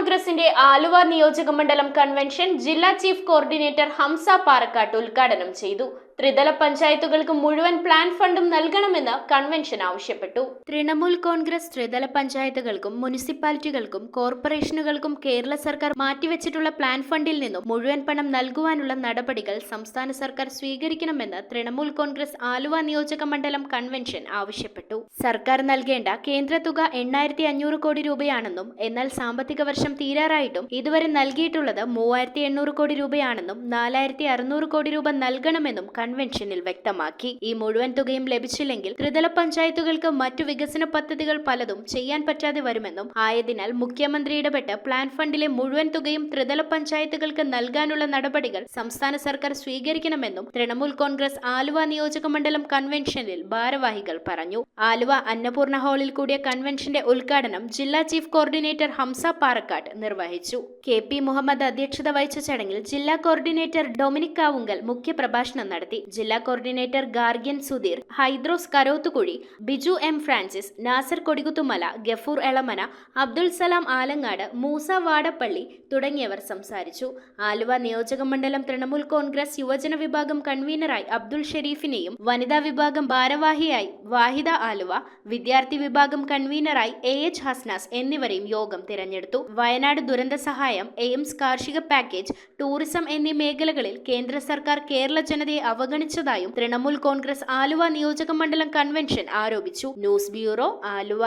കോൺഗ്രസിന്റെ ആലുവ നിയോജക മണ്ഡലം കൺവെൻഷൻ ജില്ലാ ചീഫ് കോർഡിനേറ്റർ ഹംസ പാറക്കാട്ട് ഉദ്ഘാടനം ചെയ്തു. ത്രിതല പഞ്ചായത്തുകൾക്ക് മുഴുവൻ പ്ലാൻ ഫണ്ടും നൽകണമെന്ന് കൺവെൻഷൻ ആവശ്യപ്പെട്ടു. തൃണമൂൽ കോൺഗ്രസ് ത്രിതല പഞ്ചായത്തുകൾക്കും മുനിസിപ്പാലിറ്റികൾക്കും കോർപ്പറേഷനുകൾക്കും കേരള സർക്കാർ മാറ്റിവെച്ചിട്ടുള്ള പ്ലാൻ ഫണ്ടിൽ നിന്നും മുഴുവൻ പണം നൽകുവാനുള്ള നടപടികൾ സംസ്ഥാന സർക്കാർ സ്വീകരിക്കണമെന്ന് തൃണമൂൽ കോൺഗ്രസ് ആലുവ നിയോജക മണ്ഡലം കൺവെൻഷൻ ആവശ്യപ്പെട്ടു. സർക്കാർ നൽകേണ്ട കേന്ദ്ര തുക 8500 കോടി രൂപയാണെന്നും എന്നാൽ സാമ്പത്തിക വർഷം തീരാറായിട്ടും ഇതുവരെ നൽകിയിട്ടുള്ളത് 3800 കോടി രൂപയാണെന്നും 4600 കോടി രൂപ നൽകണമെന്നും കൺവെൻഷനിൽ വ്യക്തമാക്കി. ഈ മുഴുവൻ തുകയും ലഭിച്ചില്ലെങ്കിൽ ത്രിതല പഞ്ചായത്തുകൾക്ക് മറ്റു വികസന പദ്ധതികൾ പലതും ചെയ്യാൻ പറ്റാതെ വരുമെന്നും ആയതിനാൽ മുഖ്യമന്ത്രി ഇടപെട്ട് പ്ലാൻ ഫണ്ടിലെ മുഴുവൻ തുകയും ത്രിതല പഞ്ചായത്തുകൾക്ക് നൽകാനുള്ള നടപടികൾ സംസ്ഥാന സർക്കാർ സ്വീകരിക്കണമെന്നും തൃണമൂൽ കോൺഗ്രസ് ആലുവ നിയോജക മണ്ഡലം കൺവെൻഷനിൽ ഭാരവാഹികൾ പറഞ്ഞു. ആലുവ അന്നപൂർണ ഹാളിൽ കൂടിയ കൺവെൻഷന്റെ ഉദ്ഘാടനം ജില്ലാ ചീഫ് കോർഡിനേറ്റർ ഹംസ പാറക്കാട്ട് നിർവഹിച്ചു. KP മുഹമ്മദ് അധ്യക്ഷത വഹിച്ച ചടങ്ങിൽ ജില്ലാ കോർഡിനേറ്റർ ഡൊമിനിക് കാവുങ്കൽ മുഖ്യപ്രഭാഷണം നടത്തി. ജില്ലാ coordinator Gargyan Sudheer, Hydros Karothukuzhi, Biju M Francis, Nasar Kodikuthumala, Gafoor Elamana, Abdul Salam Alangad, Moosa Vadappally തുടങ്ങിയവർ സംസാരിച്ചു. ആലുവ നിയോജക മണ്ഡലം തൃണമൂൽ കോൺഗ്രസ് യുവജന വിഭാഗം കൺവീനറായി അബ്ദുൽ ഷെരീഫിനെയും വനിതാ വിഭാഗം ഭാരവാഹിയായി വാഹിദ ആലുവ, വിദ്യാർത്ഥി വിഭാഗം കൺവീനറായി AH ഹസ്നാസ് എന്നിവരെയും യോഗം തിരഞ്ഞെടുത്തു. വയനാട് ദുരന്ത സഹായം, എയിംസ് കാർഷിക പാക്കേജ്, ടൂറിസം എന്നീ മേഖലകളിൽ കേന്ദ്ര സർക്കാർ കേരള ജനതയെ അവഗണിച്ചതായും തൃണമൂൽ കോൺഗ്രസ് ആലുവ നിയോജക മണ്ഡലം കൺവെൻഷൻ ആരോപിച്ചു. News bureau, Aluva.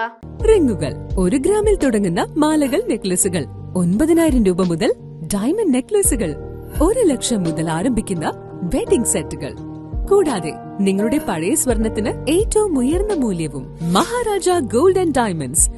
റിങ്ങുകൾ 1 ഗ്രാമിൽ തുടങ്ങുന്ന മാലകൾ, നെക്ലസുകൾ 9000 രൂപ മുതൽ ഡയമണ്ട് നെക്ലസുകൾ 1 ലക്ഷം മുതൽ ആരംഭിക്കുന്ന വെഡിംഗ് സെറ്റുകൾ, കൂടാതെ നിങ്ങളുടെ പഴയ സ്വർണത്തിന് ഏറ്റവും ഉയർന്ന മൂല്യവും മഹാരാജ ഗോൾഡ് ആൻഡ് ഡയമണ്ട്സ്